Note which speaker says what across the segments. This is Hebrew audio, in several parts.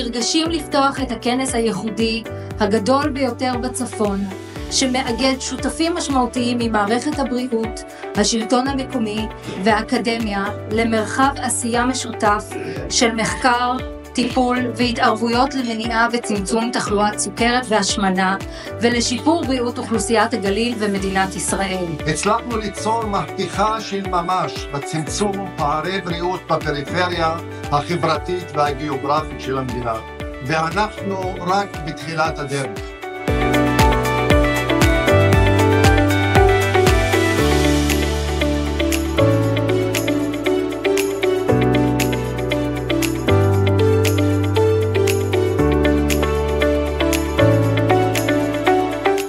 Speaker 1: נרגשים לפתוח את הכנס הייחודי הגדול ביותר בצפון, שמאגד שותפים משמעותיים ממערכת הבריאות, השלטון המקומי והאקדמיה למרחב עשייה משותף של מחקר, טיפול והתערבויות למניעה וצמצום תחלואת סוכרת והשמנה ולשיפור בריאות אוכלוסיית הגליל ומדינת ישראל.
Speaker 2: הצלחנו ליצור מהפכה של ממש בצמצום פערי בריאות בפריפריה החברתית והגיאוגרפית של המדינה, ואנחנו רק בתחילת הדרך.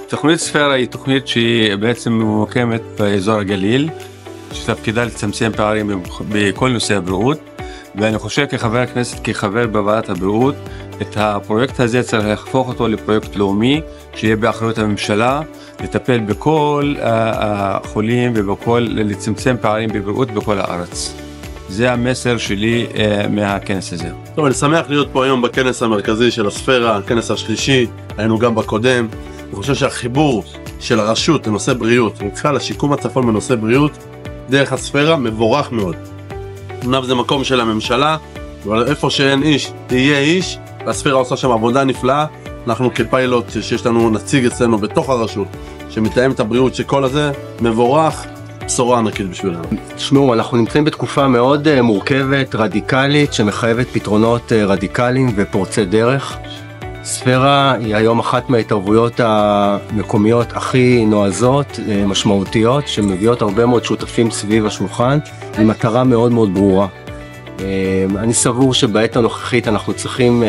Speaker 3: תוכנית ספירה היא תוכנית שהיא בעצם ממוקמת באזור הגליל, שתפקידה לצמצם פערים בכל נושא הבריאות, ואני חושב כחבר הכנסת, כחבר בוועדת הבריאות, את הפרויקט הזה צריך להפוך אותו לפרויקט לאומי, שיהיה באחריות הממשלה, לטפל בכל החולים לצמצם פערים בבריאות בכל הארץ. זה המסר שלי מהכנס הזה.
Speaker 4: טוב, אני שמח להיות פה היום בכנס המרכזי של הספירה, הכנס השלישי, היינו גם בקודם. אני חושב שהחיבור של הרשות לנושא בריאות, בכלל לשיקום הצפון בנושא בריאות, דרך הספירה מבורך מאוד. אמנם זה מקום של הממשלה, אבל איפה שאין איש, תהיה איש, והספירה עושה שם עבודה נפלאה. אנחנו כפיילוט שיש לנו נציג אצלנו בתוך הרשות, שמתאם את הבריאות שכל הזה מבורך, בשורה ענקית בשבילנו.
Speaker 5: תשמעו, אנחנו נמצאים בתקופה מאוד מורכבת, רדיקלית, שמחייבת פתרונות רדיקליים ופורצי דרך. ספירה היא היום אחת מההתערבויות המקומיות הכי נועזות, משמעותיות, שמביאות הרבה מאוד שותפים סביב השולחן, עם מטרה מאוד מאוד ברורה. אני סבור שבעת הנוכחית אנחנו צריכים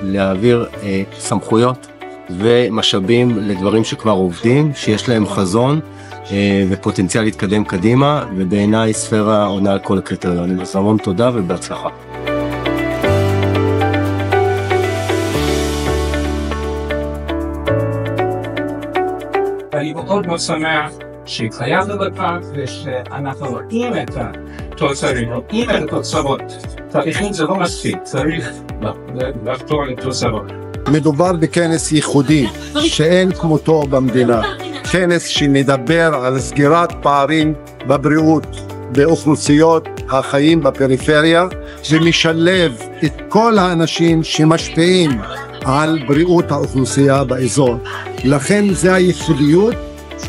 Speaker 5: להעביר סמכויות ומשאבים לדברים שכבר עובדים, שיש להם חזון ופוטנציאל להתקדם קדימה, ובעיניי ספירה עונה על כל הקריטריונים. אז המון תודה ובהצלחה.
Speaker 6: ואני מאוד מאוד שמח שהתחייבנו לכך ושאנחנו רואים את התוצרים, רואים את התוצאות. תהליכים זה לא מספיק, צריך לחתור לתוצאות.
Speaker 2: מדובר בכנס ייחודי שאין כמותו במדינה. כנס שמדבר על סגירת פערים בבריאות באוכלוסיות החיים בפריפריה, ומשלב את כל האנשים שמשפיעים על בריאות האוכלוסייה באזור. לכן זה הייחודיות,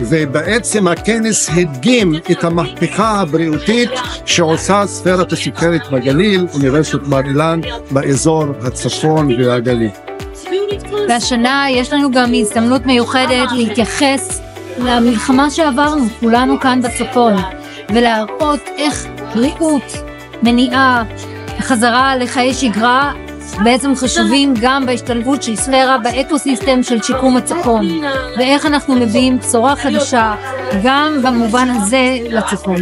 Speaker 2: ובעצם הכנס הדגים את המהפכה הבריאותית שעושה ספירת הסוכרת בגליל, אוניברסיטת בר אילן, באזור הצפון והגליל.
Speaker 1: והשנה יש לנו גם הזדמנות מיוחדת להתייחס למלחמה שעברנו כולנו כאן בצפון, ולהראות איך בריאות, מניעה, חזרה לחיי שגרה, בעצם חשובים גם בהשתלבות של ספירה באקוסיסטם של שיקום הצפון, ואיך אנחנו מביאים בשורה חדשה גם במובן הזה לצפון.